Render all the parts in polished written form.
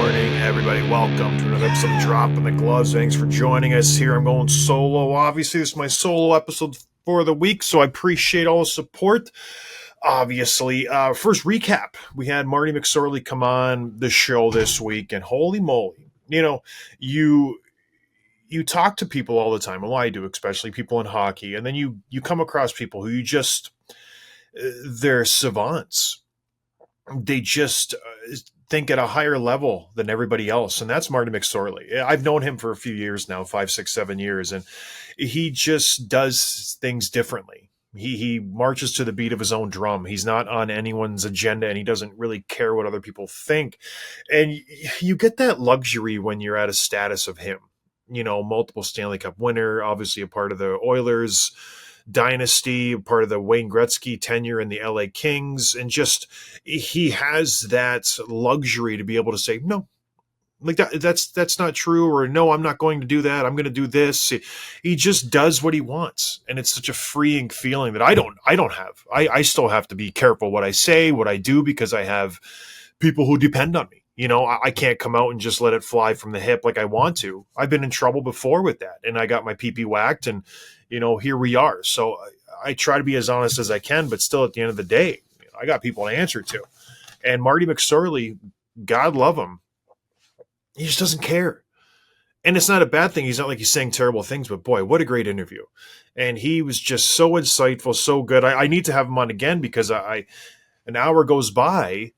morning, everybody. Welcome to another episode of Dropping the Gloves. Thanks for joining us here. I'm going solo. Obviously, this is my solo episode for the week, so I appreciate all the support. Obviously, first recap. We had Marty McSorley come on the show this week, and holy moly, you talk to people all the time. Well, I do, especially people in hockey, and then you come across people who you just they're savants. They just think at a higher level than everybody else, and that's Marty McSorley. I've known him for a few years now, 5, 6, 7 years, and he just does things differently. He marches to the beat of his own drum. He's not on anyone's agenda, and he doesn't really care what other people think. And you get that luxury when you're at a status of him. Multiple Stanley Cup winner, obviously a part of the Oilers dynasty, part of the Wayne Gretzky tenure in the LA Kings, and just he has that luxury to be able to say no, like that's not true, or no, I'm not going to do that, I'm going to do this. He just does what he wants, and it's such a freeing feeling that I don't have. I still have to be careful what I say, what I do, because I have people who depend on me. I can't come out and just let it fly from the hip like I want to. I've been in trouble before with that, and I got my pee-pee whacked, and here we are. So I try to be as honest as I can, but still at the end of the day, I got people to answer to. And Marty McSorley, God love him, he just doesn't care. And it's not a bad thing. He's not like he's saying terrible things, but boy, what a great interview. And he was just so insightful, so good. I need to have him on again, because an hour goes by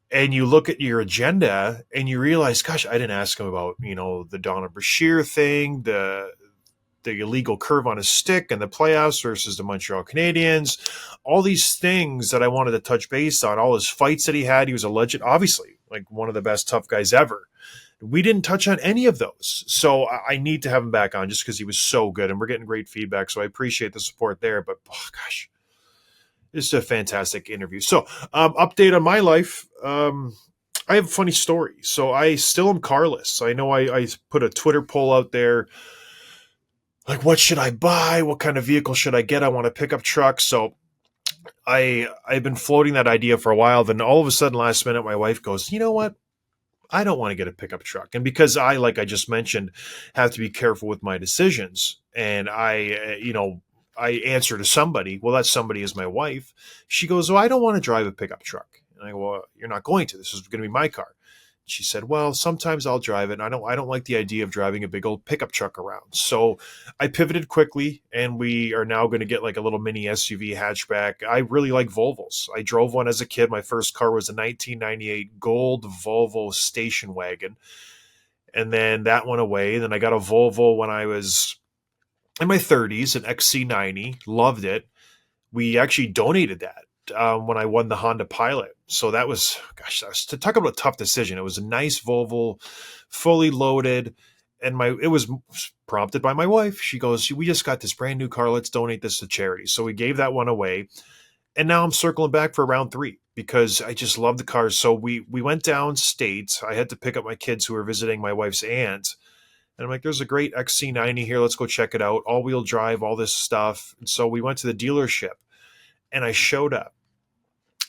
and you look at your agenda and you realize, gosh, I didn't ask him about, the Donna Brashear thing, the illegal curve on his stick and the playoffs versus the Montreal Canadiens, all these things that I wanted to touch base on, all his fights that he had. He was a legend, obviously, like one of the best tough guys ever. We didn't touch on any of those. So I need to have him back on just because he was so good, and we're getting great feedback. So I appreciate the support there, but gosh, it's a fantastic interview. So update on my life. I have a funny story. So I still am carless. I know I put a Twitter poll out there, like, what should I buy? What kind of vehicle should I get? I want a pickup truck. So I've been floating that idea for a while. Then all of a sudden, last minute, my wife goes, you know what? I don't want to get a pickup truck. And because like I just mentioned, have to be careful with my decisions. And I answer to somebody. Well, that somebody is my wife. She goes, I don't want to drive a pickup truck. And I go, well, you're not going to. This is going to be my car. She said, well, sometimes I'll drive it, and I don't like the idea of driving a big old pickup truck around. So I pivoted quickly, and we are now going to get like a little mini SUV hatchback. I really like Volvos. I drove one as a kid. My first car was a 1998 gold Volvo station wagon. And then that went away. Then I got a Volvo when I was in my 30s, an XC90. Loved it. We actually donated that when I won the Honda Pilot. So that was to talk about a tough decision. It was a nice Volvo, fully loaded, and it was prompted by my wife. She goes, we just got this brand new car. Let's donate this to charity. So we gave that one away, and now I'm circling back for round 3 because I just love the cars. So we went downstate. I had to pick up my kids who were visiting my wife's aunt. And I'm like, there's a great XC90 here. Let's go check it out. All-wheel drive, all this stuff. And so we went to the dealership, and I showed up.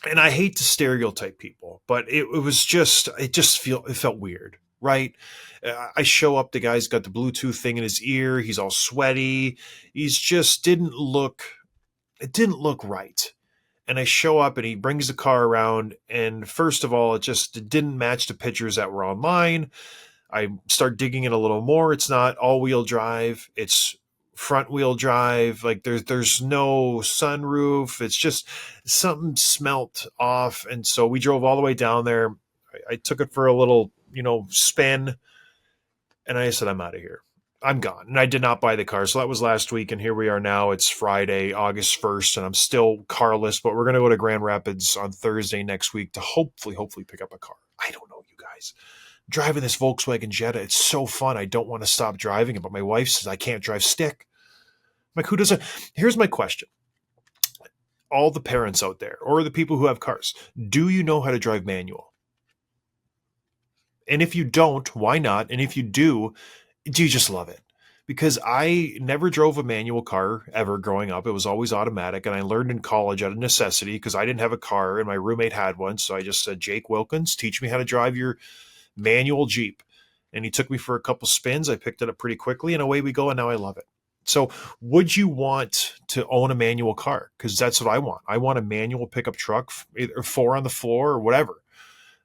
And I hate to stereotype people, but it felt weird, right? I show up, the guy's got the Bluetooth thing in his ear. He's all sweaty. It didn't look right. And I show up, and he brings the car around. And first of all, it didn't match the pictures that were online. I start digging in a little more. It's not all-wheel drive. It's front-wheel drive. Like there's no sunroof. It's just something smelt off. And so we drove all the way down there. I took it for a little, spin. And I said, I'm out of here. I'm gone. And I did not buy the car. So that was last week. And here we are now. It's Friday, August 1st. And I'm still carless. But we're going to go to Grand Rapids on Thursday next week to hopefully pick up a car. I don't know, you guys. Driving this Volkswagen Jetta, it's so fun. I don't want to stop driving it, but my wife says I can't drive stick. I'm like, who doesn't? Here's my question. All the parents out there, or the people who have cars, do you know how to drive manual? And if you don't, why not? And if you do you just love it? Because I never drove a manual car ever growing up. It was always automatic. And I learned in college out of necessity because I didn't have a car and my roommate had one. So I just said, Jake Wilkins, teach me how to drive your manual Jeep. And he took me for a couple spins. I picked it up pretty quickly, and away we go, and now I love it. So would you want to own a manual car? Because that's what I want. I want a manual pickup truck, either 4 on the floor or whatever.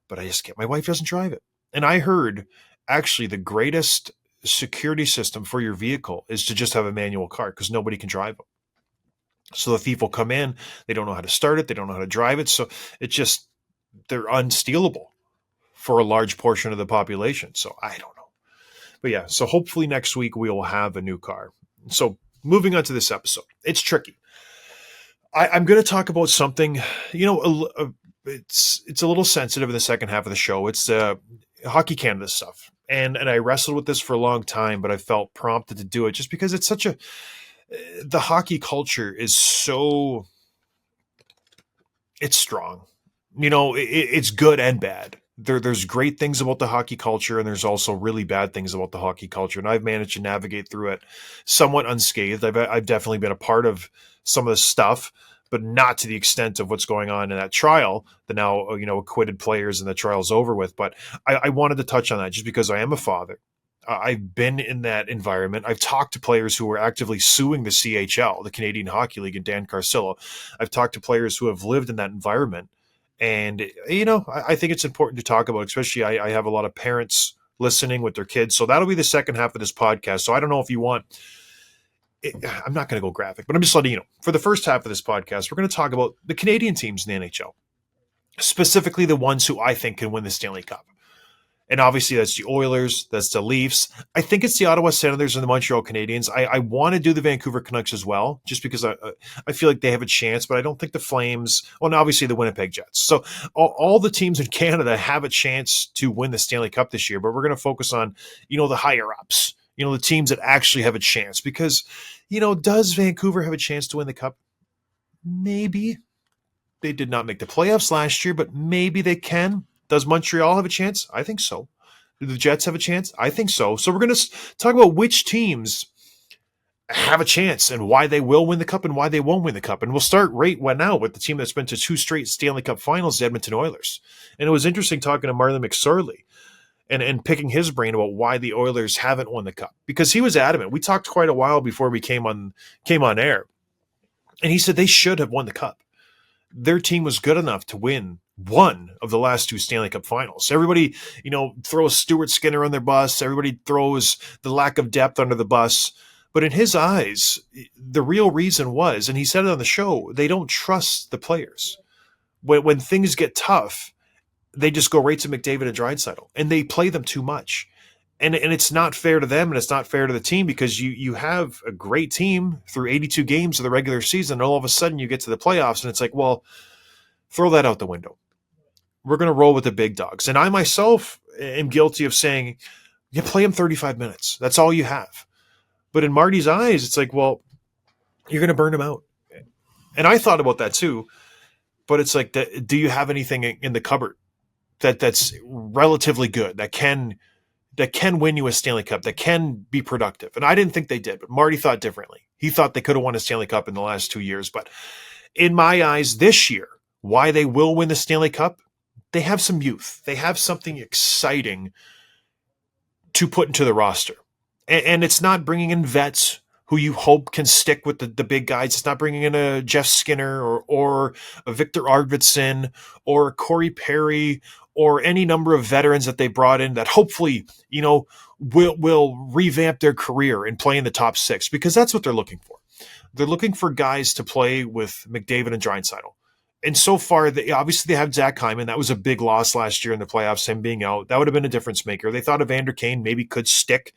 But I just can't. My wife doesn't drive it. And I heard, actually, the greatest security system for your vehicle is to just have a manual car, because nobody can drive them. So the thief will come in, they don't know how to start it, they don't know how to drive it, so they're unstealable for a large portion of the population. So I don't know. But yeah, so hopefully next week we will have a new car. So moving on to this episode, it's tricky. I'm going to talk about something, it's a little sensitive in the second half of the show. It's Hockey Canada stuff. And I wrestled with this for a long time, but I felt prompted to do it just because it's the hockey culture is it's strong. It's good and bad. There's great things about the hockey culture, and there's also really bad things about the hockey culture. And I've managed to navigate through it somewhat unscathed. I've definitely been a part of some of the stuff, but not to the extent of what's going on in that trial. The now, acquitted players and the trial's over with. But I wanted to touch on that just because I am a father. I've been in that environment. I've talked to players who were actively suing the CHL, the Canadian Hockey League, and Dan Carcillo. I've talked to players who have lived in that environment. And, I think it's important to talk about, especially I have a lot of parents listening with their kids. So that'll be the second half of this podcast. So I don't know if you want, I'm not going to go graphic, but I'm just letting you know, for the first half of this podcast, we're going to talk about the Canadian teams in the NHL, specifically the ones who I think can win the Stanley Cup. And obviously that's the Oilers, that's the Leafs. I think it's the Ottawa Senators and the Montreal Canadiens. I want to do the Vancouver Canucks as well, just because I feel like they have a chance, but I don't think the Flames, and obviously the Winnipeg Jets. So all the teams in Canada have a chance to win the Stanley Cup this year, but we're going to focus on, the higher ups, the teams that actually have a chance, because, does Vancouver have a chance to win the Cup? Maybe. They did not make the playoffs last year, but maybe they can. Does Montreal have a chance? I think so. Do the Jets have a chance? I think so. So we're going to talk about which teams have a chance and why they will win the Cup and why they won't win the Cup. And we'll start right now with the team that's been to 2 straight Stanley Cup finals, the Edmonton Oilers. And it was interesting talking to Marlon McSorley and picking his brain about why the Oilers haven't won the Cup, because he was adamant. We talked quite a while before we came on air, and he said they should have won the Cup. Their team was good enough to win one of the last 2 Stanley Cup finals. Everybody, throws Stuart Skinner on their bus. Everybody throws the lack of depth under the bus. But in his eyes, the real reason was, and he said it on the show, they don't trust the players. When things get tough, they just go right to McDavid and Draisaitl, and they play them too much. And it's not fair to them, and it's not fair to the team, because you have a great team through 82 games of the regular season, and all of a sudden you get to the playoffs, and it's like, well, throw that out the window. We're going to roll with the big dogs. And I myself am guilty of saying, you play them 35 minutes. That's all you have. But in Marty's eyes, it's like, well, you're going to burn them out. And I thought about that too. But it's like, do you have anything in the cupboard that's relatively good, that can win you a Stanley Cup, that can be productive? And I didn't think they did, but Marty thought differently. He thought they could have won a Stanley Cup in the last 2 years. But in my eyes, this year, why they will win the Stanley Cup, they have some youth. They have something exciting to put into the roster. And it's not bringing in vets who you hope can stick with the big guys. It's not bringing in a Jeff Skinner or a Victor Arvidsson or a Corey Perry or any number of veterans that they brought in that hopefully, will revamp their career and play in the top 6, because that's what they're looking for. They're looking for guys to play with McDavid and Draisaitl. And so far, they have Zach Hyman. That was a big loss last year in the playoffs, him being out. That would have been a difference maker. They thought Evander Kane maybe could stick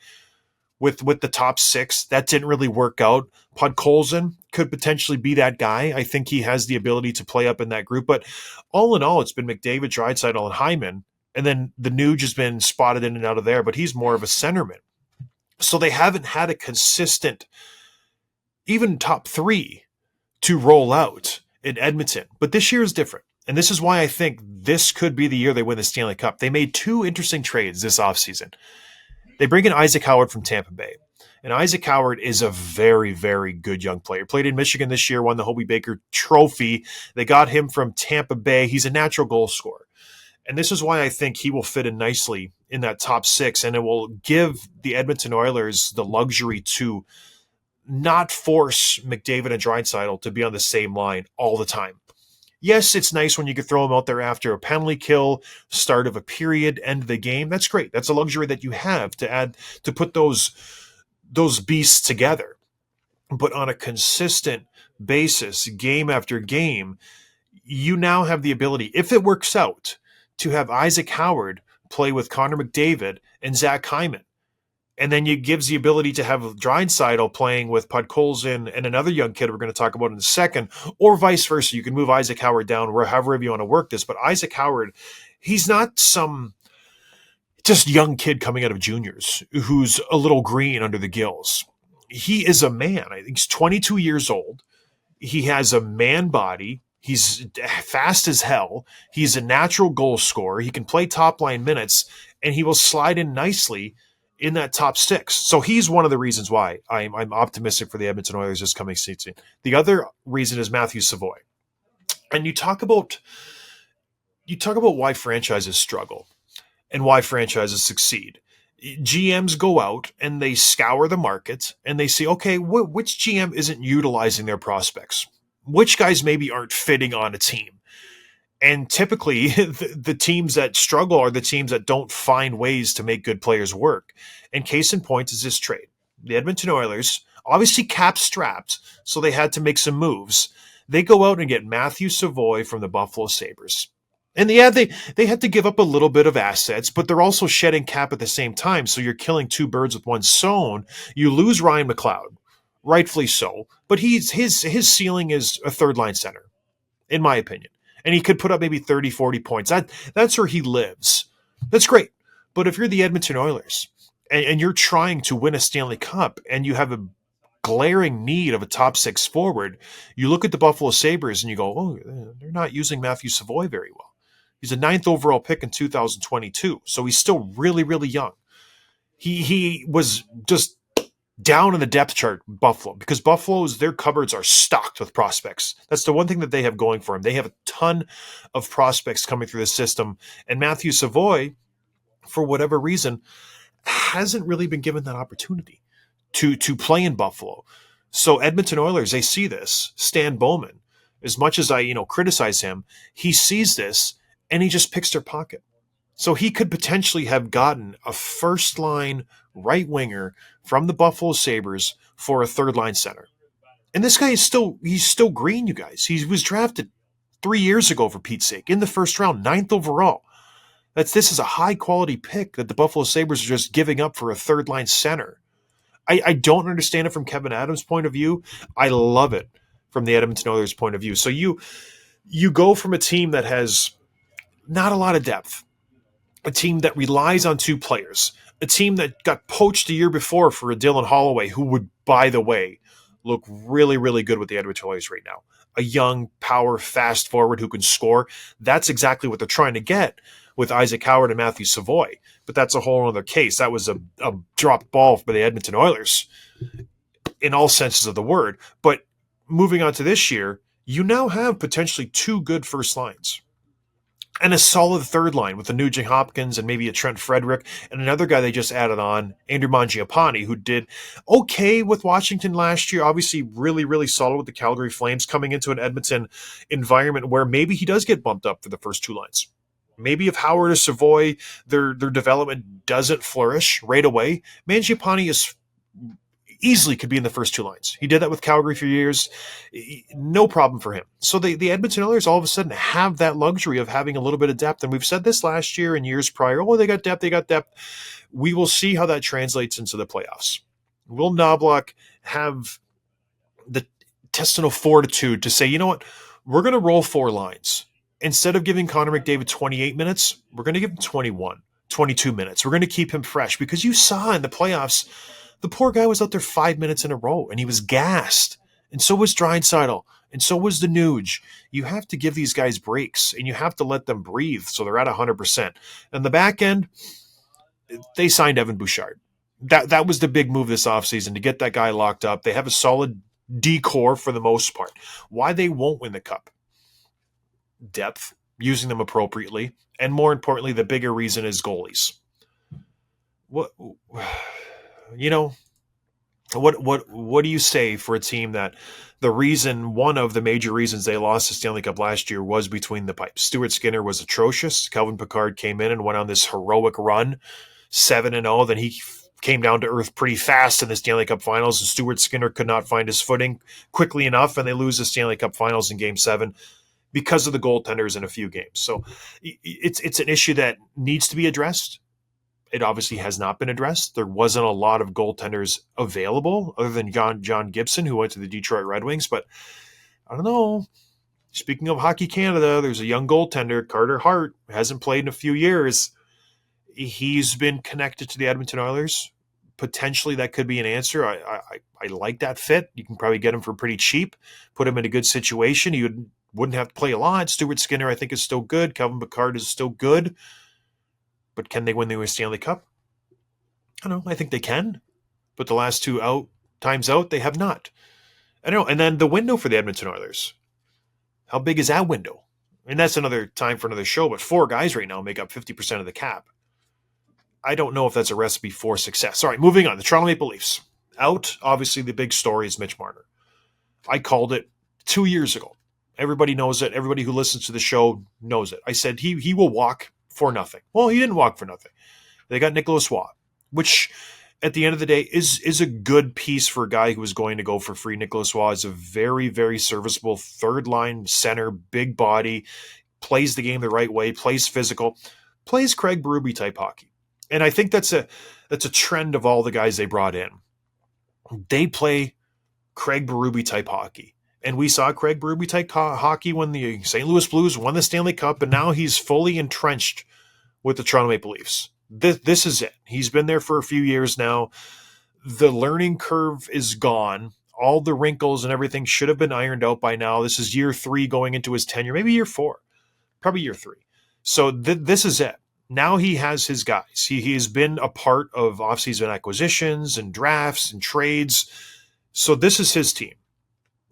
with the top 6. That didn't really work out. Podkolzin could potentially be that guy. I think he has the ability to play up in that group. But all in all, it's been McDavid, Draisaitl, and Hyman. And then the Nuge has been spotted in and out of there, but he's more of a centerman. So they haven't had a consistent, even top 3 to roll out in Edmonton. But this year is different. And this is why I think this could be the year they win the Stanley Cup. They made 2 interesting trades this offseason. They bring in Isaac Howard from Tampa Bay. And Isaac Howard is a very, very good young player. Played in Michigan this year, won the Hobey Baker Trophy. They got him from Tampa Bay. He's a natural goal scorer. And this is why I think he will fit in nicely in that top six, and it will give the Edmonton Oilers the luxury to not force McDavid and Draisaitl to be on the same line all the time. Yes, it's nice when you can throw them out there after a penalty kill, start of a period, end of the game. That's great. That's a luxury that you have to put those beasts together. But on a consistent basis, game after game, you now have the ability, if it works out, to have Isaac Howard play with Connor McDavid and Zach Hyman. And then it gives the ability to have Draisaitl playing with Podkolzin and another young kid we're going to talk about in a second, or vice versa. You can move Isaac Howard down however you want to work this. But Isaac Howard, he's not some just young kid coming out of juniors who's a little green under the gills. He is a man. I think he's 22 years old. He has a man body. He's fast as hell. He's a natural goal scorer. He can play top line minutes, and he will slide in nicely in that top six. So he's one of the reasons why I'm optimistic for the Edmonton Oilers this coming season. The other reason is Matthew Savoy. And you talk about why franchises struggle and why franchises succeed. GMs go out and they scour the market and they see, okay, which GM isn't utilizing their prospects? Which guys maybe aren't fitting on a team? And typically, the teams that struggle are the teams that don't find ways to make good players work. And case in point is this trade. The Edmonton Oilers, obviously cap-strapped, so they had to make some moves. They go out and get Matthew Savoy from the Buffalo Sabres. And yeah, they had to give up a little bit of assets, but they're also shedding cap at the same time, so you're killing two birds with one stone. You lose Ryan McLeod, rightfully so, but his ceiling is a third-line center, in my opinion. And he could put up maybe 30, 40 points. That's where he lives. That's great. But if you're the Edmonton Oilers and you're trying to win a Stanley Cup and you have a glaring need of a top six forward, you look at the Buffalo Sabres and you go, oh, they're not using Matthew Savoy very well. He's a 9th overall pick in 2022, so he's still really, really young. He was just down in the depth chart, Buffalo, because their cupboards are stocked with prospects. That's the one thing that they have going for them. They have a ton of prospects coming through the system, and Matthew Savoy, for whatever reason, hasn't really been given that opportunity to play in Buffalo. So Edmonton Oilers, they see this. Stan Bowman, as much as I criticize him, he sees this and he just picks their pocket. So he could potentially have gotten a first-line right winger from the Buffalo Sabres for a third-line center. And this guy is still green, you guys. He was drafted 3 years ago, for Pete's sake, in the first round, 9th overall. This is a high-quality pick that the Buffalo Sabres are just giving up for a third-line center. I don't understand it from Kevin Adams' point of view. I love it from the Edmonton Oilers' point of view. So you go from a team that has not a lot of depth, a team that relies on two players, a team that got poached the year before for a Dylan Holloway, who would, by the way, look really, really good with the Edmonton Oilers right now. A young, power, fast forward who can score. That's exactly what they're trying to get with Isaac Howard and Matthew Savoy. But that's a whole other case. That was a dropped ball by the Edmonton Oilers in all senses of the word. But moving on to this year, you now have potentially two good first lines. And a solid third line with a Nugent Hopkins and maybe a Trent Frederick and another guy they just added on, Andrew Mangiapane, who did okay with Washington last year. Obviously, really, really solid with the Calgary Flames, coming into an Edmonton environment where maybe he does get bumped up for the first two lines. Maybe if Howard or Savoy, their development doesn't flourish right away, Mangiapane is easily could be in the first two lines. He did that with Calgary for years. No problem for him. So the Edmonton Oilers all of a sudden have that luxury of having a little bit of depth. And we've said this last year and years prior. Oh, they got depth. We will see how that translates into the playoffs. Will Knobloch have the intestinal fortitude to say, you know what, we're going to roll four lines. Instead of giving Connor McDavid 28 minutes, we're going to give him 21, 22 minutes. We're going to keep him fresh, because you saw in the playoffs, the poor guy was out there 5 minutes in a row, and he was gassed. And so was Draisaitl, and so was the Nuge. You have to give these guys breaks, and you have to let them breathe so they're at 100%. And the back end, they signed Evan Bouchard. That was the big move this offseason, to get that guy locked up. They have a solid D-core for the most part. Why they won't win the Cup? Depth. using them appropriately, and more importantly, the bigger reason is goalies. What you know, what do you say for a team that one of the major reasons they lost the Stanley Cup last year was between the pipes? Stuart Skinner was atrocious. Kelvin Pickard came in and went on this heroic run, 7-0. Then he came down to earth pretty fast in the Stanley Cup Finals, and Stuart Skinner could not find his footing quickly enough, and they lose the Stanley Cup Finals in Game 7 because of the goaltenders in a few games. So it's an issue that needs to be addressed. It obviously has not been addressed. There wasn't a lot of goaltenders available other than John Gibson, who went to the Detroit Red Wings. But I don't know. Speaking of Hockey Canada, there's a young goaltender, Carter Hart, hasn't played in a few years. He's been connected to the Edmonton Oilers. Potentially that could be an answer. I like that fit. You can probably get him for pretty cheap, put him in a good situation. He wouldn't have to play a lot. Stuart Skinner, I think, is still good. Kelvin Pickard is still good. But can they win the Stanley Cup? I don't know. I think they can. But the last two times out, they have not. I don't know. And then the window for the Edmonton Oilers. How big is that window? And that's another time for another show, but 4 guys right now make up 50% of the cap. I don't know if that's a recipe for success. All right, moving on. The Toronto Maple Leafs. Out, obviously, the big story is Mitch Marner. I called it 2 years ago. Everybody knows it. Everybody who listens to the show knows it. I said he will walk for nothing. Well, he didn't walk for nothing. They got Nicolas Roy, which at the end of the day is a good piece for a guy who was going to go for free. Nicolas Roy is a very, very serviceable third-line center, big body, plays the game the right way, plays physical, plays Craig Berube type hockey. And I think that's a trend of all the guys they brought in. They play Craig Berube type hockey. And we saw Craig Berube type hockey when the St. Louis Blues won the Stanley Cup, and now he's fully entrenched with the Toronto Maple Leafs. This is it. He's been there for a few years now. The learning curve is gone. All the wrinkles and everything should have been ironed out by now. This is year 3 going into his tenure, maybe year 4, probably year 3. So this is it. Now he has his guys. He has been a part of offseason acquisitions and drafts and trades. So this is his team.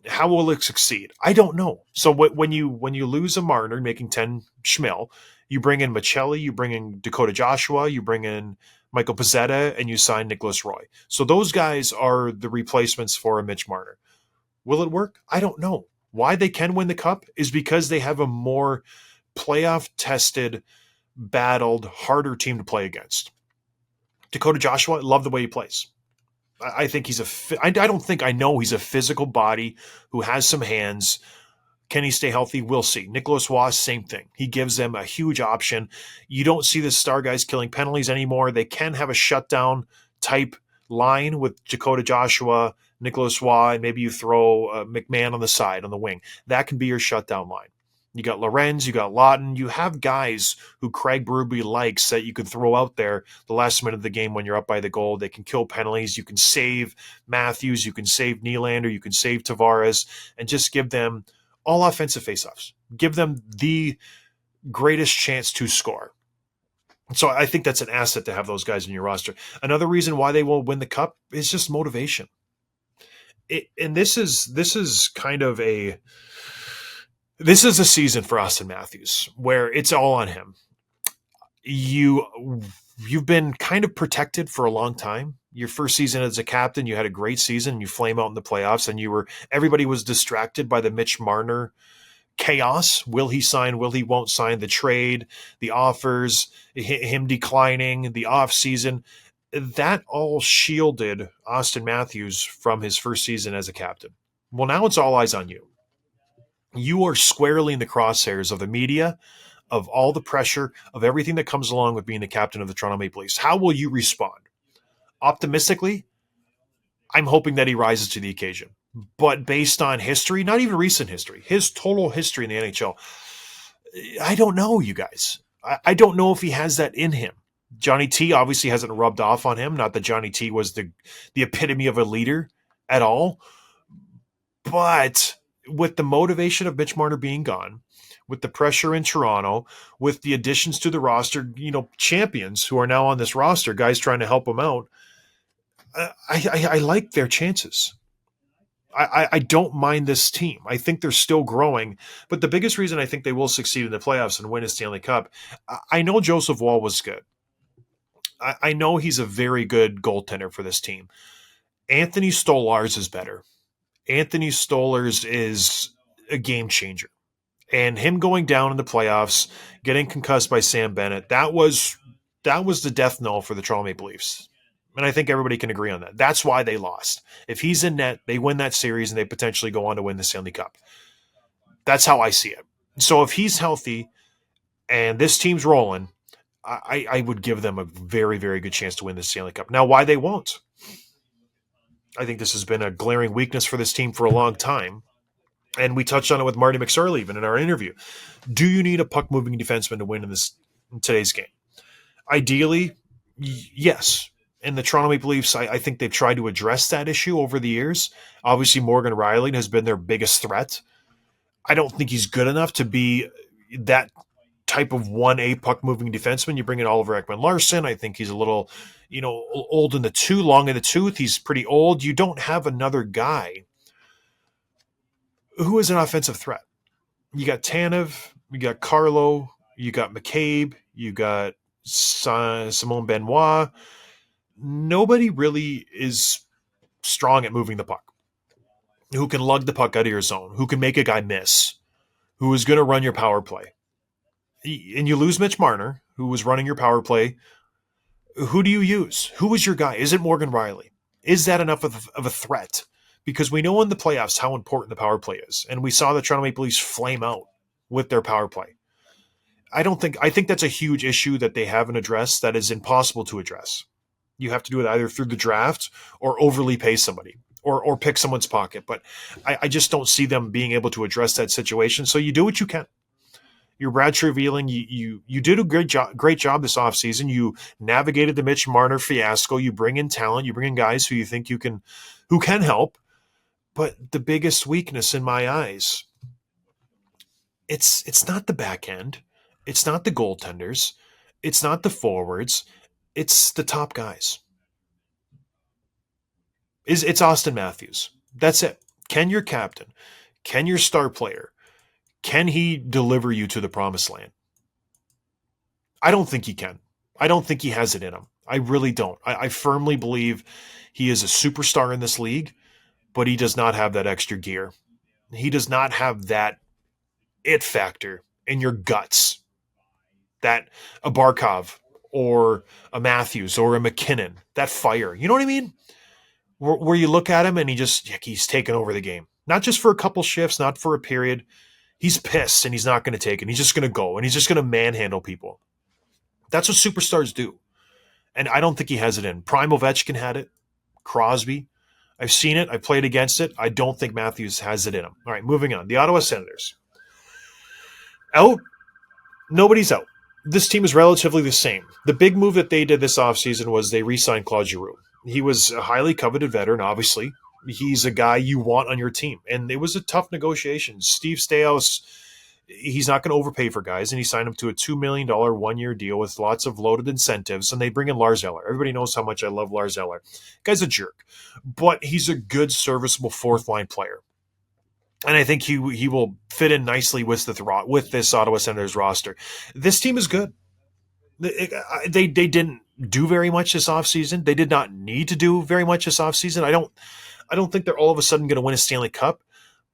How will it succeed? I don't know. So when you lose a Marner making 10 schmil, you bring in Michelli, you bring in Dakota Joshua, you bring in Michael Pezzetta, and you sign Nicolas Roy. So those guys are the replacements for a Mitch Marner. Will it work? I don't know. Why they can win the Cup is because they have a more playoff-tested, battled, harder team to play against. Dakota Joshua, love the way he plays. I think I don't think I know he's a physical body who has some hands. Can he stay healthy? We'll see. Nicolas Roy, same thing. He gives them a huge option. You don't see the star guys killing penalties anymore. They can have a shutdown type line with Dakota Joshua, Nicolas Roy, and maybe you throw McMahon on the side, on the wing. That can be your shutdown line. You got Lorenz, you got Lawton. You have guys who Craig Berube likes that you can throw out there the last minute of the game when you're up by the goal. They can kill penalties. You can save Matthews. You can save Nylander. You can save Tavares and just give them all offensive faceoffs. Give them the greatest chance to score. So I think that's an asset to have those guys in your roster. Another reason why they will win the Cup is just motivation. This is a season for Austin Matthews where it's all on him. You've been kind of protected for a long time. Your first season as a captain, you had a great season. You flame out in the playoffs, and everybody was distracted by the Mitch Marner chaos. Will he sign? Will he won't sign? The trade, the offers, him declining, the off season. That all shielded Austin Matthews from his first season as a captain. Well, now it's all eyes on you. You are squarely in the crosshairs of the media, of all the pressure, of everything that comes along with being the captain of the Toronto Maple Leafs. How will you respond? Optimistically, I'm hoping that he rises to the occasion. But based on history, not even recent history, his total history in the NHL, I don't know, you guys. I don't know if he has that in him. Johnny T obviously hasn't rubbed off on him. Not that Johnny T was the epitome of a leader at all. But with the motivation of Mitch Marner being gone, with the pressure in Toronto, with the additions to the roster, champions who are now on this roster, guys trying to help them out, I like their chances. I don't mind this team. I think they're still growing, but the biggest reason I think they will succeed in the playoffs and win a Stanley Cup, I know Joseph Wall was good. I know he's a very good goaltender for this team. Anthony Stolarz is better. Anthony Stolarz is a game changer. And him going down in the playoffs, getting concussed by Sam Bennett, that was the death knell for the Toronto Maple Leafs. And I think everybody can agree on that. That's why they lost. If he's in net, they win that series and they potentially go on to win the Stanley Cup. That's how I see it. So if he's healthy and this team's rolling, I would give them a very, very good chance to win the Stanley Cup. Now, why they won't? I think this has been a glaring weakness for this team for a long time. And we touched on it with Marty McSorley even in our interview. Do you need a puck-moving defenseman to win in today's game? Ideally, yes. And the Toronto Maple Leafs, I think they've tried to address that issue over the years. Obviously, Morgan Rielly has been their biggest threat. I don't think he's good enough to be that type of 1A puck-moving defenseman. You bring in Oliver Ekman-Larsson. I think he's a little, old in the tooth, long in the tooth. He's pretty old. You don't have another guy who is an offensive threat. You got Tanev, you got Carlo, you got McCabe, you got Simone Benoit. Nobody really is strong at moving the puck, who can lug the puck out of your zone, who can make a guy miss, who is going to run your power play. And you lose Mitch Marner, who was running your power play. Who do you use? Who is your guy? Is it Morgan Rielly? Is that enough of a threat? Because we know in the playoffs how important the power play is. And we saw the Toronto Maple Leafs flame out with their power play. I think that's a huge issue that they haven't addressed that is impossible to address. You have to do it either through the draft or overly pay somebody or pick someone's pocket. But I just don't see them being able to address that situation. So you do what you can. You're Brad Trevieling. You did a great job this offseason. You navigated the Mitch Marner fiasco. You bring in talent. You bring in guys who you think who can help. But the biggest weakness in my eyes, it's not the back end. It's not the goaltenders. It's not the forwards. It's the top guys. It's Austin Matthews. That's it. Can your captain, can your star player, can he deliver you to the promised land? I don't think he can. I don't think he has it in him. I really don't. I firmly believe he is a superstar in this league, but he does not have that extra gear. He does not have that it factor in your guts that a Barkov or a Matthews or a McKinnon, that fire. You know what I mean? Where you look at him and he's taken over the game. Not just for a couple shifts, not for a period. He's pissed and he's not going to take it. He's just going to go and he's just going to manhandle people. That's what superstars do. And I don't think he has it in. Prime Ovechkin had it. Crosby. I've seen it. I've played against it. I don't think Matthews has it in him. All right, moving on. The Ottawa Senators. Out? Nobody's out. This team is relatively the same. The big move that they did this offseason was they re-signed Claude Giroux. He was a highly coveted veteran, obviously. He's a guy you want on your team. And it was a tough negotiation. Steve Staios, he's not going to overpay for guys, and he signed him to a $2 million one-year deal with lots of loaded incentives, and they bring in Lars Eller. Everybody knows how much I love Lars Eller. Guy's a jerk, but he's a good, serviceable fourth-line player. And I think he will fit in nicely with this Ottawa Senators roster. This team is good. They didn't do very much this offseason. They did not need to do very much this offseason. I don't think they're all of a sudden going to win a Stanley Cup,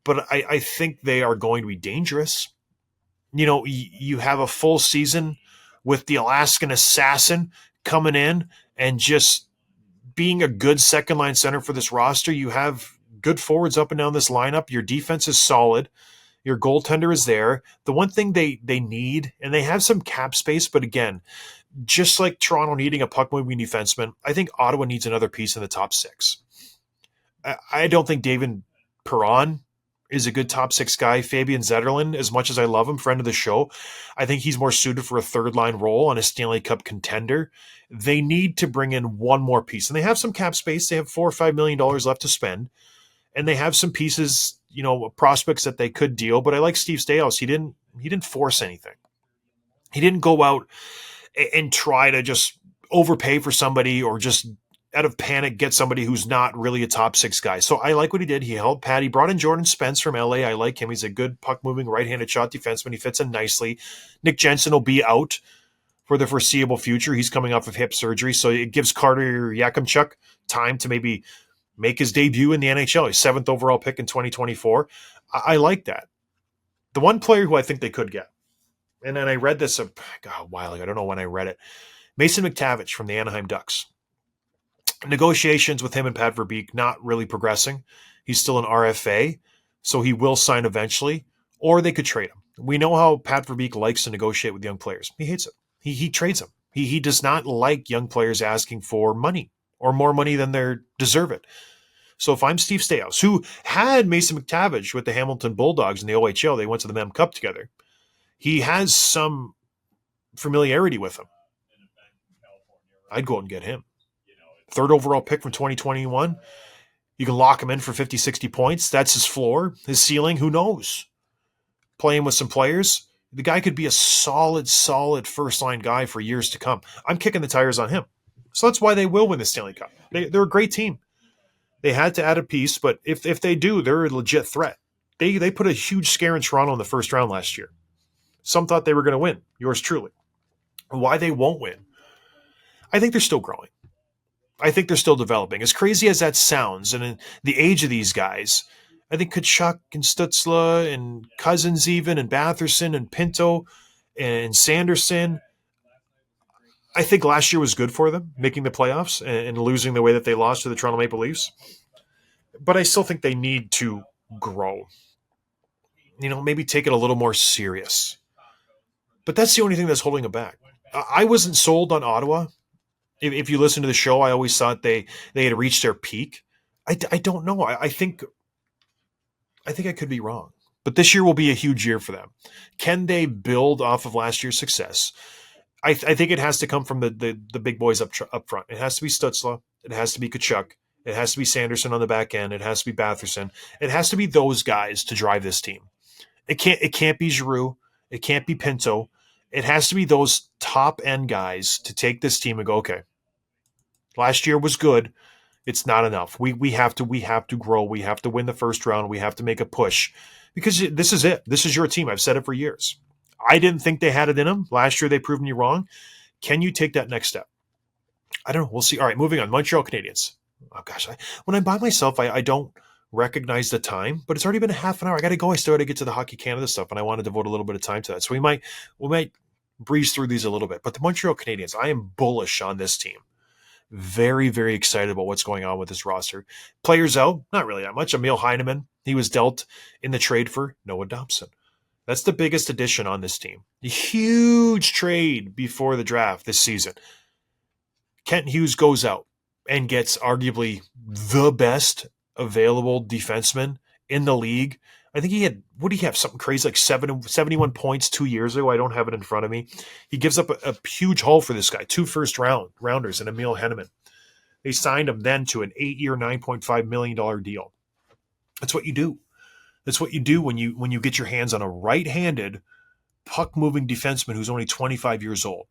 but I think they are going to be dangerous. You have a full season with the Alaskan Assassin coming in and just being a good second-line center for this roster. You have good forwards up and down this lineup. Your defense is solid. Your goaltender is there. The one thing they need, and they have some cap space, but again, just like Toronto needing a puck-moving defenseman, I think Ottawa needs another piece in the top six. I don't think David Perron is a good top six guy. Fabian Zetterlund, as much as I love him, friend of the show, I think he's more suited for a third-line role on a Stanley Cup contender. They need to bring in one more piece, and they have some cap space. They have $4 or $5 million left to spend, and they have some pieces, prospects that they could deal. But I like Steve Staios. He didn't force anything. He didn't go out and try to just overpay for somebody or just out of panic, get somebody who's not really a top six guy. So I like what he did. He held Pat. He brought in Jordan Spence from LA. I like him. He's a good puck-moving, right-handed shot defenseman. He fits in nicely. Nick Jensen will be out for the foreseeable future. He's coming off of hip surgery, so it gives Carter Yakimchuk time to maybe make his debut in the NHL. He's 7th overall pick in 2024. I like that. The one player who I think they could get, and then I read this a while ago. I don't know when I read it. Mason McTavish from the Anaheim Ducks. Negotiations with him and Pat Verbeek not really progressing. He's still an RFA, so he will sign eventually, or they could trade him. We know how Pat Verbeek likes to negotiate with young players. He hates it. He trades them. He does not like young players asking for money or more money than they deserve it. So if I'm Steve Staios, who had Mason McTavish with the Hamilton Bulldogs in the OHL, they went to the Mem Cup together. He has some familiarity with him. I'd go out and get him. 3rd overall pick from 2021. You can lock him in for 50, 60 points. That's his floor. His ceiling, who knows? Playing with some players, the guy could be a solid first-line guy for years to come. I'm kicking the tires on him. So that's why they will win the Stanley Cup. They're a great team. They had to add a piece, but if they do, they're a legit threat. They put a huge scare in Toronto in the first round last year. Some thought they were going to win. Yours truly. Why they won't win? I think they're still growing. I think they're still developing. As crazy as that sounds, and in the age of these guys, I think Tkachuk and Stützle and Cousins even, and Batherson and Pinto and Sanderson, I think last year was good for them, making the playoffs and losing the way that they lost to the Toronto Maple Leafs. But I still think they need to grow. Maybe take it a little more serious. But that's the only thing that's holding them back. I wasn't sold on Ottawa. If you listen to the show, I always thought they had reached their peak. I don't know. I think I could be wrong. But this year will be a huge year for them. Can they build off of last year's success? I think it has to come from the big boys up front. It has to be Stützle. It has to be Tkachuk. It has to be Sanderson on the back end. It has to be Batherson. It has to be those guys to drive this team. It can't be Giroux. It can't be Pinto. It has to be those top end guys to take this team and go, okay, last year was good. It's not enough. We have to grow. We have to win the first round. We have to make a push because this is it. This is your team. I've said it for years. I didn't think they had it in them. Last year they proved me wrong. Can you take that next step? I don't know. We'll see. All right, moving on. Montreal Canadiens. Oh gosh, when I'm by myself, I don't recognize the time, but it's already been a half an hour. I got to go. I still got to get to the Hockey Canada stuff, and I want to devote a little bit of time to that. So we might breeze through these a little bit. But the Montreal Canadiens, I am bullish on this team. Very, very excited about what's going on with this roster. Players out, not really that much. Emil Heineman, he was dealt in the trade for Noah Dobson. That's the biggest addition on this team. A huge trade before the draft this season. Kent Hughes goes out and gets arguably the best available defenseman in the league. I think he had, what did he have? Something crazy like 71 points 2 years ago. I don't have it in front of me. He gives up a huge haul for this guy, 2 first-rounders and Emil Heineman. They signed him then to an 8-year, $9.5 million deal. That's what you do. That's what you do when you get your hands on a right-handed, puck-moving defenseman who's only 25 years old.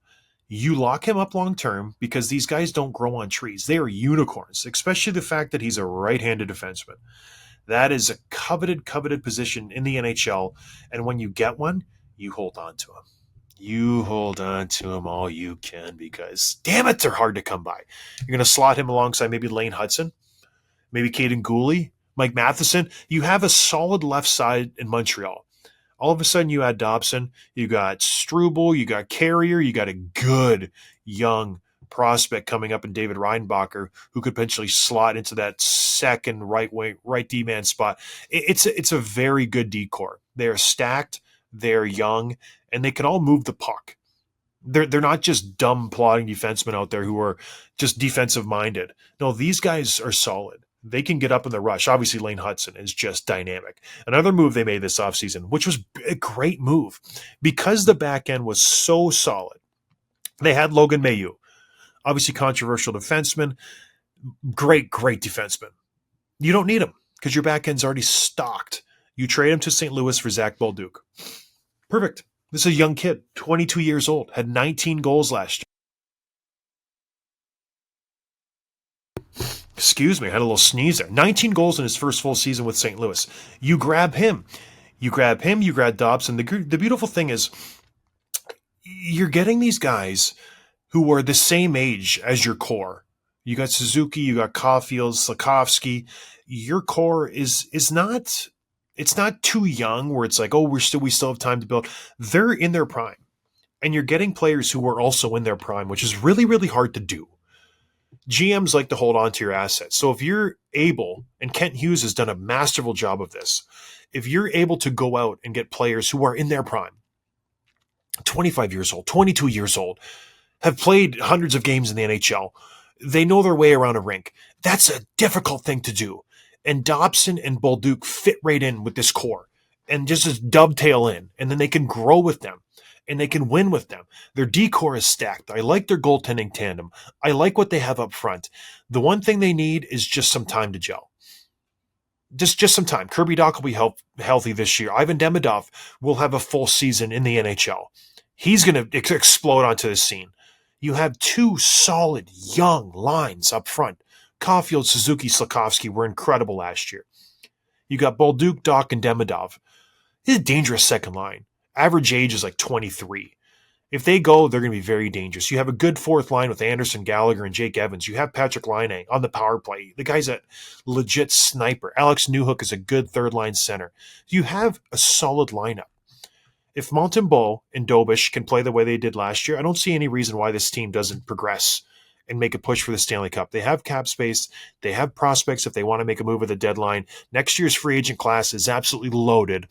You lock him up long-term because these guys don't grow on trees. They are unicorns, especially the fact that he's a right-handed defenseman. That is a coveted position in the NHL, and when you get one, you hold on to him. You hold on to him all you can because, damn it, they're hard to come by. You're going to slot him alongside maybe Lane Hudson, maybe Caden Gooley, Mike Matheson. You have a solid left side in Montreal. All of a sudden, you add Dobson, you got Struble, you got Carrier, you got a good young prospect coming up in David Reinbacher, who could potentially slot into that second right D-man spot. It's a very good decor. They're stacked, they're young, and they can all move the puck. They're not just dumb plodding defensemen out there who are just defensive minded. No, these guys are solid. They can get up in the rush. Obviously, Lane Hudson is just dynamic. Another move they made this offseason, which was a great move, because the back end was so solid. They had Logan Mailloux, obviously controversial defenseman, great defenseman. You don't need him because your back end's already stocked. You trade him to St. Louis for Zach Balduke. Perfect. This is a young kid, 22 years old, had 19 goals last year. Excuse me, I had a little sneeze there. 19 goals in his first full season with St. Louis. You grab him. You grab Dobson. The beautiful thing is you're getting these guys who are the same age as your core. You got Suzuki, you got Caulfield, Slafkovsky. Your core is not, it's not too young where it's like, oh, we still have time to build. They're in their prime. And you're getting players who are also in their prime, which is really, really hard to do. GMs like to hold on to your assets. So if you're able, and Kent Hughes has done a masterful job of this, if you're able to go out and get players who are in their prime, 25 years old, 22 years old, have played hundreds of games in the NHL, they know their way around a rink. That's a difficult thing to do. And Dobson and Bolduc fit right in with this core and just dovetail in, and then they can grow with them. And they can win with them. Their D-core is stacked. I like their goaltending tandem. I like what they have up front. The one thing they need is just some time to gel. Just some time. Kirby Dach will be healthy this year. Ivan Demidov will have a full season in the NHL. He's going to explode onto the scene. You have two solid young lines up front. Caulfield, Suzuki, Slafkovsky were incredible last year. You got Bolduc, Dach, and Demidov. It's a dangerous second line. Average age is like 23. If they go, they're going to be very dangerous. You have a good fourth line with Anderson, Gallagher, and Jake Evans. You have Patrick Laine on the power play. The guy's a legit sniper. Alex Newhook is a good third-line center. You have a solid lineup. If Montembeault and Dobish can play the way they did last year, I don't see any reason why this team doesn't progress and make a push for the Stanley Cup. They have cap space. They have prospects if they want to make a move at the deadline. Next year's free agent class is absolutely loaded.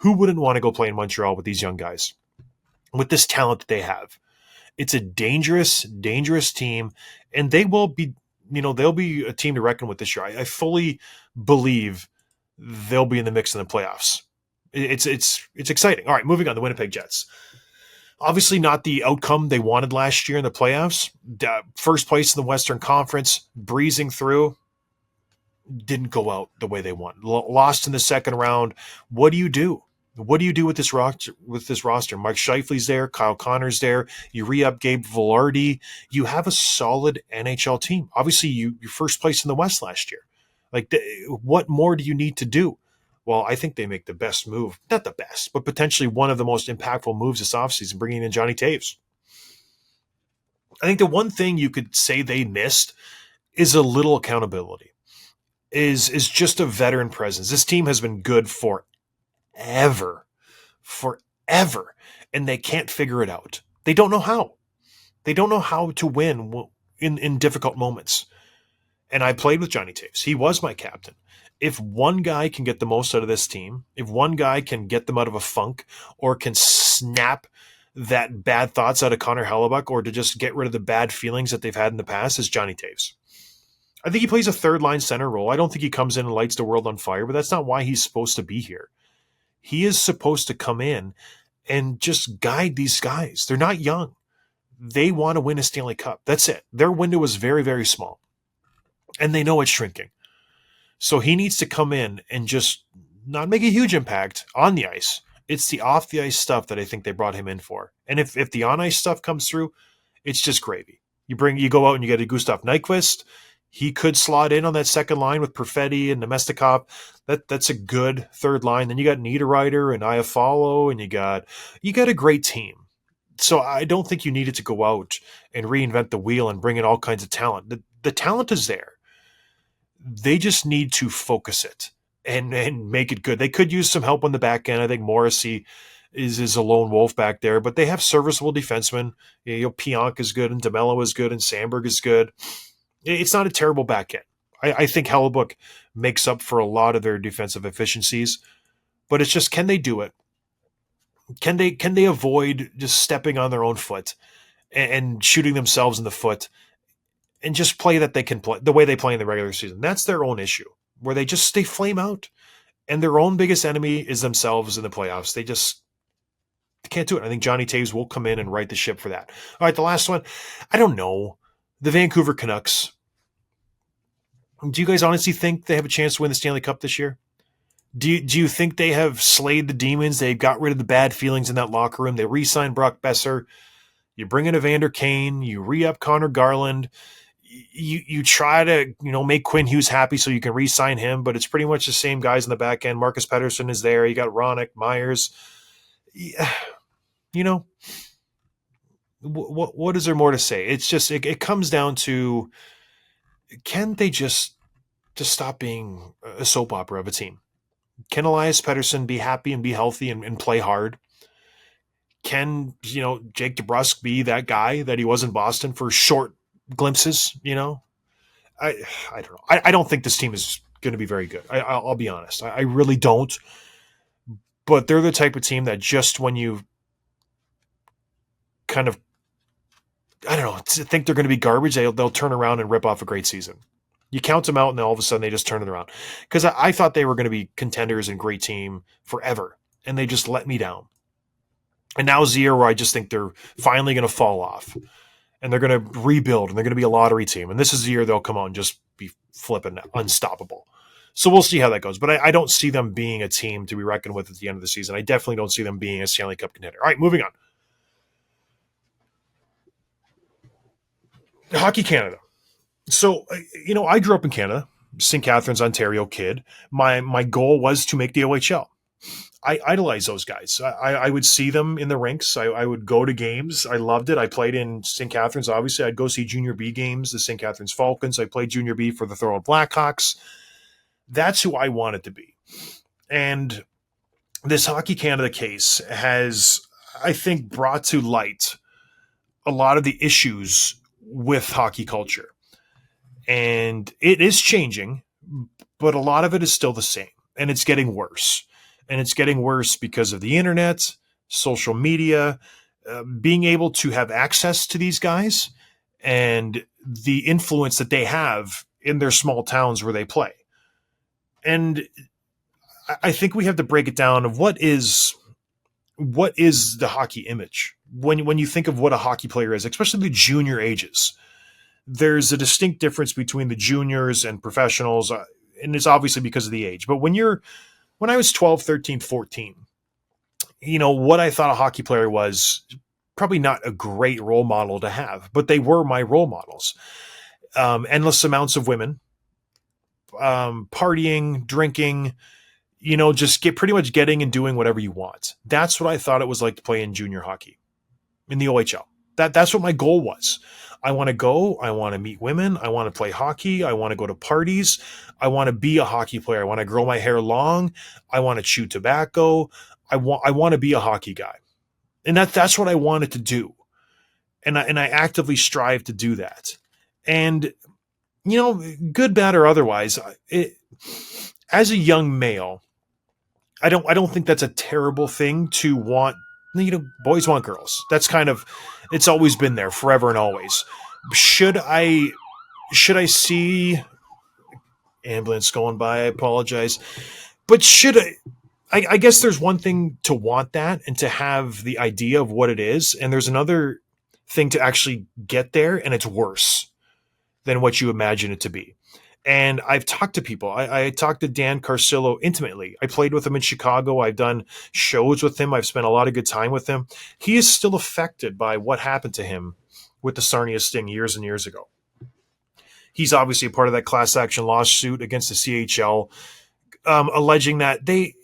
Who wouldn't want to go play in Montreal with these young guys? With this talent that they have. It's a dangerous, dangerous team, and they will be, they'll be a team to reckon with this year. I fully believe they'll be in the mix in the playoffs. It's exciting. All right, moving on, the Winnipeg Jets. Obviously not the outcome they wanted last year in the playoffs. First place in the Western Conference, breezing through. Didn't go out the way they want. Lost in the second round. What do you do? What do you do with this roster? Mike Scheifele's there. Kyle Connor's there. You re-up Gabe Vilardi. You have a solid NHL team. Obviously, you first place in the West last year. What more do you need to do? Well, I think they make the best move. Not the best, but potentially one of the most impactful moves this offseason, bringing in Johnny Taves. I think the one thing you could say they missed is a little accountability. Is just a veteran presence. This team has been good forever, and they can't figure it out. They don't know how. They don't know how to win in difficult moments. And I played with Johnny Taves. He was my captain. If one guy can get the most out of this team, if one guy can get them out of a funk or can snap that bad thoughts out of Connor Hellebuck or to just get rid of the bad feelings that they've had in the past, is Johnny Taves. I think he plays a third-line center role. I don't think he comes in and lights the world on fire, but that's not why he's supposed to be here. He is supposed to come in and just guide these guys. They're not young. They want to win a Stanley Cup. That's it. Their window is very, very small, and they know it's shrinking. So he needs to come in and just not make a huge impact on the ice. It's the off-the-ice stuff that I think they brought him in for. And if the on-ice stuff comes through, it's just gravy. You go out and you get a Gustav Nyquist. He could slot in on that second line with Perfetti and Nemestikov. That's a good third line. Then you got Niederreiter and Iafallo, and you got a great team. So I don't think you needed to go out and reinvent the wheel and bring in all kinds of talent. The talent is there. They just need to focus it and make it good. They could use some help on the back end. I think Morrissey is a lone wolf back there, but they have serviceable defensemen. Pionk is good, and DeMello is good, and Sandberg is good. It's not a terrible back end. I think Hellebuck makes up for a lot of their defensive efficiencies, but it's just, can they do it? Can they avoid just stepping on their own foot and shooting themselves in the foot and just play that they can play the way they play in the regular season? That's their own issue, where they flame out, and their own biggest enemy is themselves in the playoffs. They can't do it. I think Johnny Taves will come in and right the ship for that. All right, the last one. I don't know. The Vancouver Canucks. Do you guys honestly think they have a chance to win the Stanley Cup this year? Do you think they have slayed the demons? They got rid of the bad feelings in that locker room. They re-signed Brock Besser. You bring in Evander Kane. You re-up Connor Garland. you try to, make Quinn Hughes happy so you can re-sign him, but it's pretty much the same guys in the back end. Marcus Pettersson is there. You got Ronick, Myers. Yeah, you know, what is there more to say? It's just it comes down to, can they just stop being a soap opera of a team? Can Elias Pettersson be happy and be healthy and play hard? Can, Jake DeBrusk be that guy that he was in Boston for short glimpses? I don't know. I don't think this team is going to be very good. I'll be honest. I really don't. But they're the type of team that just when you kind of, I don't know, think they're going to be garbage, they'll turn around and rip off a great season. You count them out, and then all of a sudden they just turn it around. Because I thought they were going to be contenders and great team forever, and they just let me down. And now is the year where I just think they're finally going to fall off, and they're going to rebuild, and they're going to be a lottery team. And this is the year they'll come on and just be flipping unstoppable. So we'll see how that goes. But I don't see them being a team to be reckoned with at the end of the season. I definitely don't see them being a Stanley Cup contender. All right, moving on. Hockey Canada. So, I grew up in Canada, St. Catharines, Ontario kid. My goal was to make the OHL. I idolize those guys. I would see them in the rinks. I would go to games. I loved it. I played in St. Catharines. Obviously, I'd go see Junior B games, the St. Catharines Falcons. I played Junior B for the Thorold Blackhawks. That's who I wanted to be. And this Hockey Canada case has, I think, brought to light a lot of the issues with hockey culture. And it is changing, but a lot of it is still the same. And it's getting worse. And it's getting worse because of the internet, social media, being able to have access to these guys, and the influence that they have in their small towns where they play. And I think we have to break it down of what is the hockey image. When you think of what a hockey player is, especially the junior ages, there's a distinct difference between the juniors and professionals, and it's obviously because of the age. But when I was 12, 13, 14, what I thought a hockey player was probably not a great role model to have, but they were my role models. Endless amounts of women, partying, drinking, just pretty much getting and doing whatever you want. That's what I thought it was like to play in junior hockey in the OHL. That's what my goal was. I want to go. I want to meet women. I want to play hockey. I want to go to parties. I want to be a hockey player. I want to grow my hair long. I want to chew tobacco. I want to be a hockey guy. And that's what I wanted to do. And I actively strive to do that. And, good, bad, or otherwise, as a young male, I don't think that's a terrible thing to want. Boys want girls. That's kind of, it's always been there forever and always. Should I see ambulance going by? I apologize. But I guess there's one thing to want that and to have the idea of what it is. And there's another thing to actually get there, and it's worse than what you imagine it to be. And I've talked to people. I talked to Dan Carcillo intimately. I played with him in Chicago. I've done shows with him. I've spent a lot of good time with him. He is still affected by what happened to him with the Sarnia Sting years and years ago. He's obviously a part of that class action lawsuit against the CHL, alleging that they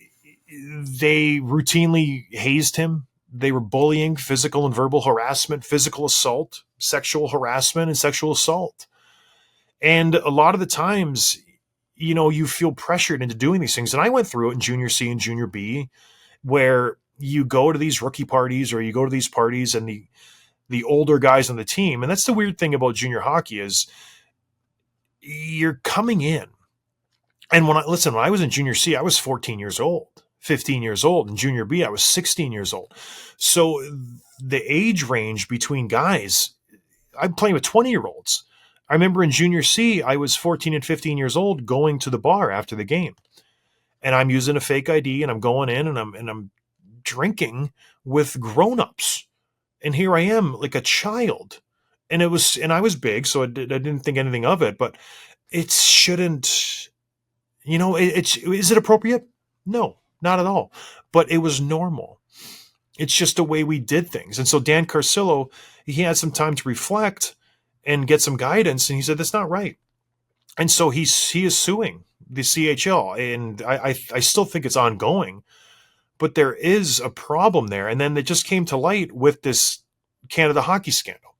routinely hazed him. They were bullying, physical and verbal harassment, physical assault, sexual harassment, and sexual assault. And a lot of the times, you feel pressured into doing these things. And I went through it in junior C and junior B, where you go to these rookie parties or you go to these parties and the older guys on the team. And that's the weird thing about junior hockey is you're coming in. And when I was in junior C, I was 14 years old, 15 years old. In junior B, I was 16 years old. So the age range between guys, I'm playing with 20-year-olds. I remember in junior C, I was 14 and 15 years old going to the bar after the game. And I'm using a fake ID and I'm going in and I'm drinking with grown-ups. And here I am like a child. And I was big, so I didn't think anything of it, but it shouldn't, is it appropriate? No, not at all. But it was normal. It's just the way we did things. And so Dan Carcillo, he had some time to reflect. and get some guidance. And he said, that's not right. And so he is suing the CHL. And I still think it's ongoing, but there is a problem there. And then it just came to light with this Canada hockey scandal,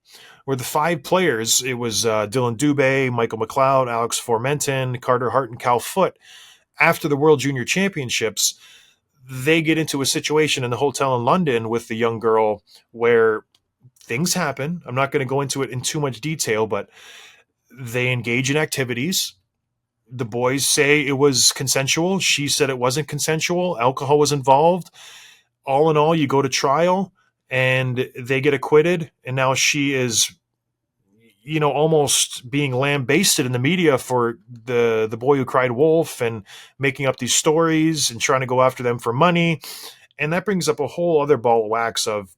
where the 5 players, it was Dylan Dubé, Michael McLeod, Alex Formenton, Carter Hart, and Cal Foote, after the World Junior Championships, they get into a situation in the hotel in London with the young girl where things happen. I'm not going to go into it in too much detail, but they engage in activities. The boys say it was consensual. She said it wasn't consensual. Alcohol was involved. All in all, you go to trial and they get acquitted. And now she is, almost being lambasted in the media for the boy who cried wolf and making up these stories and trying to go after them for money. And that brings up a whole other ball of wax of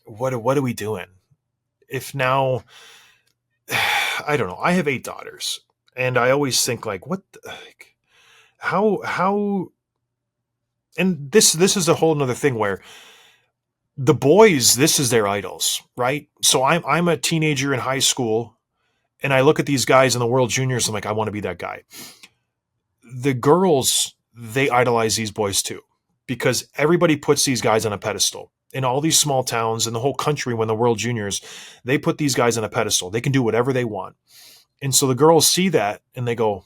what are we doing? If now, I don't know. I have 8 daughters, and I always think like, how, and this is a whole nother thing where the boys, this is their idols, right? So I'm a teenager in high school, and I look at these guys in the World Juniors. I'm like, I want to be that guy. The girls, they idolize these boys too, because everybody puts these guys on a pedestal. In all these small towns in the whole country, when the World Juniors, they put these guys on a pedestal. They can do whatever they want. And so the girls see that and they go,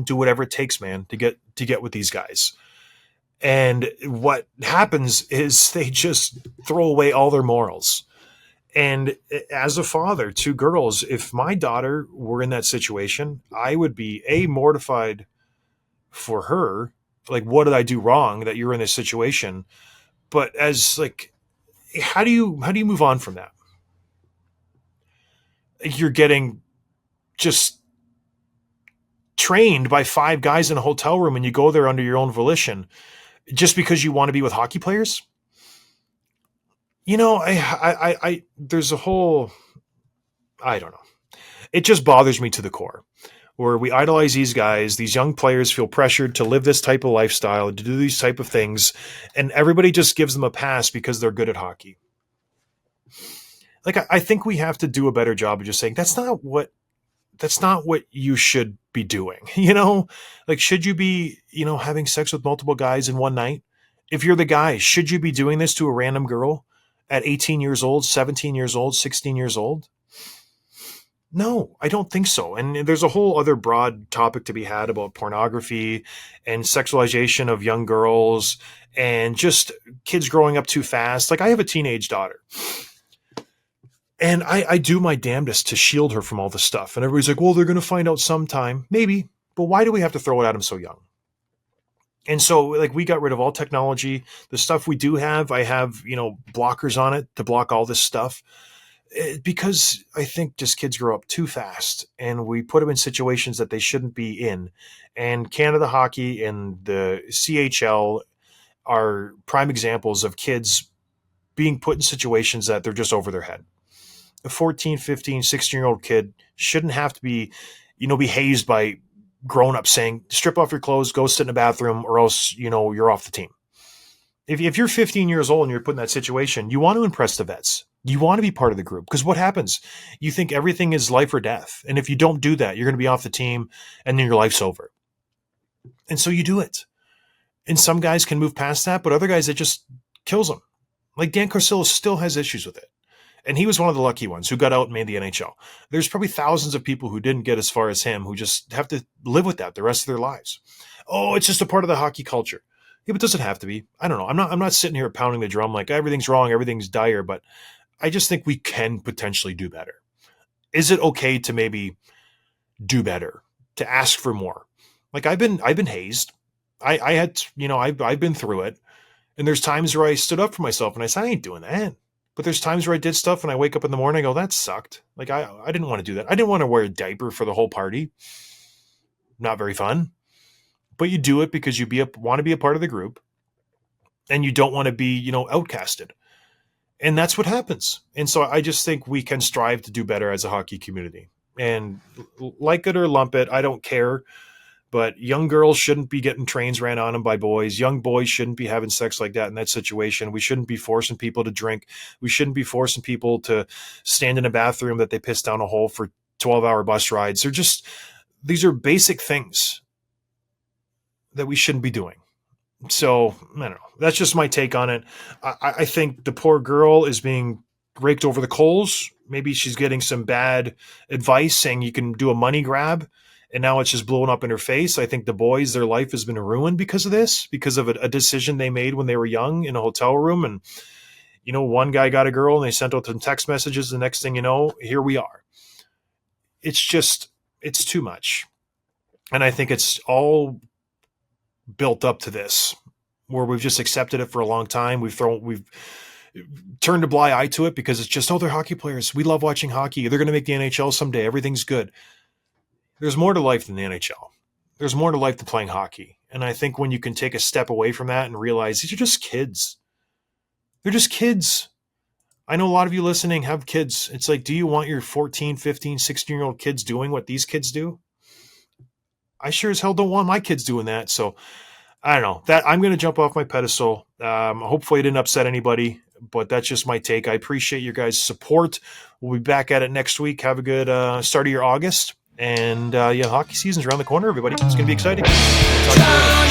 do whatever it takes, man, to get with these guys. And what happens is they just throw away all their morals. And as a father, 2 girls, if my daughter were in that situation, I would be mortified for her. Like, what did I do wrong that you're in this situation? But as like, how do you move on from that? You're getting just trained by 5 guys in a hotel room, and you go there under your own volition just because you want to be with hockey players. I there's a whole, I don't know. It just bothers me to the core, where we idolize these guys. These young players feel pressured to live this type of lifestyle, to do these type of things, and everybody just gives them a pass because they're good at hockey. Like, I think we have to do a better job of just saying, that's not what you should be doing. Like, should you be, having sex with multiple guys in one night? If you're the guy, should you be doing this to a random girl at 18 years old, 17 years old, 16 years old? No, I don't think so. And there's a whole other broad topic to be had about pornography and sexualization of young girls and just kids growing up too fast. Like, I have a teenage daughter, and I do my damnedest to shield her from all this stuff. And everybody's like, well, they're going to find out sometime. Maybe, but why do we have to throw it at them so young? And so, like, we got rid of all technology. The stuff we do have, I have, blockers on it to block all this stuff. Because I think just kids grow up too fast, and we put them in situations that they shouldn't be in. And Canada Hockey and the CHL are prime examples of kids being put in situations that they're just over their head. A 14, 15, 16-year-old kid shouldn't have to be, be hazed by grown-ups saying, strip off your clothes, go sit in a bathroom, or else, you're off the team. If you're 15 years old and you're put in that situation, you want to impress the vets. You want to be part of the group, because what happens? You think everything is life or death. And if you don't do that, you're going to be off the team and then your life's over. And so you do it. And some guys can move past that, but other guys, it just kills them. Like Dan Carcillo still has issues with it. And he was one of the lucky ones who got out and made the NHL. There's probably thousands of people who didn't get as far as him, who just have to live with that the rest of their lives. Oh, it's just a part of the hockey culture. Yeah, but does it have to be? I don't know. I'm not sitting here pounding the drum like everything's wrong, everything's dire, but I just think we can potentially do better. Is it okay to maybe do better, to ask for more? Like, I've been hazed. I had, I've been through it. And there's times where I stood up for myself and I said, I ain't doing that. But there's times where I did stuff and I wake up in the morning and I go, that sucked. Like, I didn't want to do that. I didn't want to wear a diaper for the whole party. Not very fun. But you do it because you want to be a part of the group, and you don't want to be, outcasted. And that's what happens. And so I just think we can strive to do better as a hockey community. And like it or lump it, I don't care. But young girls shouldn't be getting trains ran on them by boys. Young boys shouldn't be having sex like that in that situation. We shouldn't be forcing people to drink. We shouldn't be forcing people to stand in a bathroom that they piss down a hole for 12-hour bus rides. These are basic things that we shouldn't be doing. So, I don't know. That's just my take on it. I think the poor girl is being raked over the coals. Maybe she's getting some bad advice saying you can do a money grab, and now it's just blowing up in her face. I think the boys, their life has been ruined because of this, because of a decision they made when they were young in a hotel room. And, one guy got a girl and they sent out some text messages. The next thing you know, here we are. It's too much. And I think it's all built up to this, where we've just accepted it for a long time. We've turned a blind eye to it because it's just, they're hockey players. We love watching hockey. They're going to make the NHL someday. Everything's good. There's more to life than the NHL. There's more to life than playing hockey. And I think when you can take a step away from that and realize these are just kids. They're just kids. I know a lot of you listening have kids. It's like, do you want your 14, 15, 16-year-old kids doing what these kids do? I sure as hell don't want my kids doing that. So I don't know. That I'm going to jump off my pedestal. Hopefully it didn't upset anybody, but that's just my take. I appreciate your guys' support. We'll be back at it next week. Have a good start of your August. And hockey season's around the corner, everybody. It's going to be exciting. Talk to you later.